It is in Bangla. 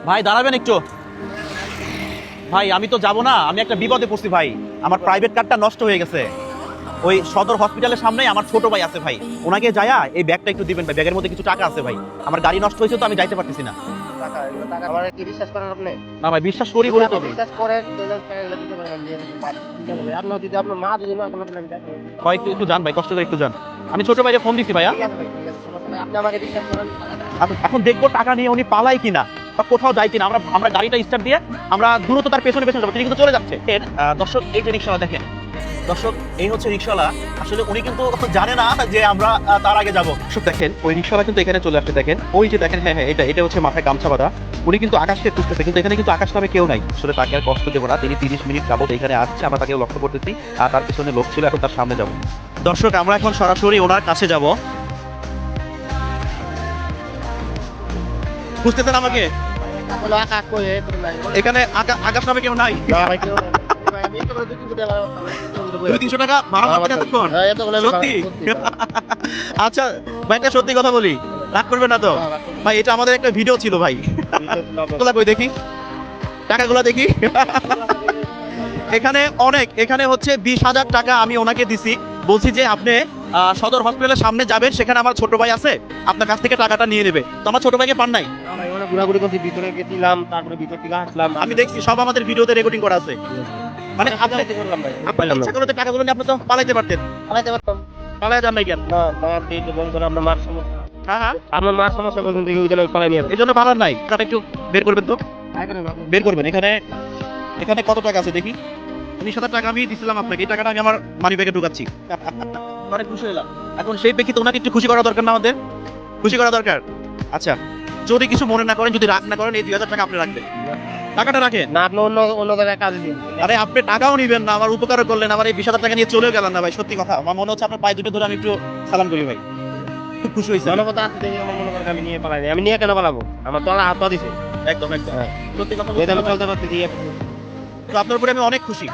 ভাই দাঁড়াবেন একটু। ভাই আমি তো যাবো না, আমি একটা বিপদে পড়ছি ভাই। আমার প্রাইভেট কারটা নষ্ট হয়ে গেছে। ওই সদর হসপিটালের সামনে আমার ছোট ভাই আছে ভাই, ওনাকে যায়া এই ব্যাগটা একটু দিবেন ভাই, ব্যাগের মধ্যে কিছু টাকা আছে ভাই। আমার গাড়ি নষ্ট হয়েছে তো আমি যাইতে পারতেছি না। আমার কি বিশ্বাস করেন আপনি? না ভাই বিশ্বাস করি বলে তো। বিশ্বাস করেন আপনার যদি আপনার মা যদি না কোনো ভাই একটু একটু যান ভাই, কষ্ট করে একটু যান। আমি ছোট ভাইকে ফোন দিচ্ছি ভাইয়া। আপনি আমাকে বিশ্বাস করেন। এখন দেখবো টাকা নিয়ে উনি পালাই কিনা বা কোথাও যায় কিনা। আমরা আমরা গাড়িটা স্টার্ট দিয়ে আমরা দ্রুত তার পেছনে পেছনে যাবো, তিনি কিন্তু চলে যাচ্ছে। দর্শক এই যে রিক্সাওয়ালা দেখেন, দর্শক এই হচ্ছে রিক্সাওয়ালা। আসলে উনি কিন্তু জানে না যে আমরা তার আগে যাবো। দর্শক দেখেন ওই রিক্সাওয়ালা কিন্তু এখানে চলে আসছে, দেখেন ওই যে দেখেন, হ্যাঁ হ্যাঁ এটা হচ্ছে মাথায় গামছা বাঁধা। উনি কিন্তু আকাশকে খুঁজতেছে, কিন্তু এখানে কিন্তু আকাশ নামে কেউ নাই। আসলে তাকে আর কষ্ট দেবো না, তিনি 30 মিনিট যাবত এখানে আসছে, আমরা তাকে লক্ষ্য করতেছি আর তার পিছনে লোক ছিল, এখন তার সামনে যাবো। দর্শক আমরা এখন সরাসরি ওনার কাছে যাব। বুঝতেছেন আমাকে? বলো আকাশ কই এখানে আকাশ নামে কেউ নাই। না ভাই কেউ নাই। ভাই আমি তো বলে 200-300 টাকা ভাড়া পাবেন এতক্ষণ? হ্যাঁ এত বলে সত্যি? আচ্ছা ভাই একটা সত্যি কথা বলি, রাগ করবেন না তো? ভাই এটা আমাদের একটা ভিডিও ছিল ভাই। টাকাগুলা কই দেখি, টাকাগুলা দেখি। এখানে হচ্ছে 20,000 টাকা আমি ওনাকে দিছি, বলছি যে আপনি সদর হসপিটালের সামনে যাবেন, সেখানে আমার ছোট ভাই আছে, আপনার কাছ থেকে টাকাটা নিয়ে নেবে। তো আমার ছোট ভাইকে পান নাই। ঘোরাঘুরি করছি, ভিতরে গেছিলাম, তারপরে ভিতর থেকে আসলাম। আমি দেখছি সব আমাদের ভিডিওতে রেকর্ডিং করা আছে। মানে আপনি করলাম ভাই আপনার ইচ্ছা করলে তো টাকাগুলো নিয়ে আপনি তো পালাইতে পারতেন। চালাইতে পারতাম পালাই যান নাই কেন? না। মার দিয়ে তো বন্ধ করে আপনার মার সমস্যা, হ্যাঁ হ্যাঁ, আপনার মার সমস্যা করছেন দেখি ওই জন্য পালাই নিয়ে এই জন্য পালার নাই। টাকা একটু বের করবেন তো, বের করবেন। এখানে এখানে কত টাকা আছে দেখি। 19,000 টাকা আমি দিছিলাম আপনাকে, এই টাকাটা আমি আমার মানি ব্যাগে ঢুকাচ্ছি। অনেক খুশি হলাম। এখন সেই প্রেক্ষিতে ওনাকে একটু খুশি করা দরকার না আমাদের? খুশি করা দরকার। আচ্ছা যদি কিছু মনে না করেন, যদি রাগ না করেন, এই 2,000 টাকা আপনি রাখবেন, টাকাটা রাখেন। না আপনি অন্য অন্য জায়গায় কাজ দিন। আরে আপনি টাকাও নিবেন না, আমার উপকারও করলেন, আমার এই 20,000 টাকা নিয়ে চলেও গেলেন না ভাই। সত্যি কথা, আমার মনে হচ্ছে আপনার পায়ে দুটো ধরে আমি একটু সালাম করি ভাই, খুব খুশি হয়েছে। জনপদ আছে দেখি আমার মনে করেন আমি নিয়ে পালাই আমি নিয়ে কেন পালাবো? আমার তো হাত পা দিছে। একদম একদম হ্যাঁ। সত্যি কথা যেহেতু আমি বলতে চলতে পারতেছি। তো আপনার উপরে আমি অনেক খুশি।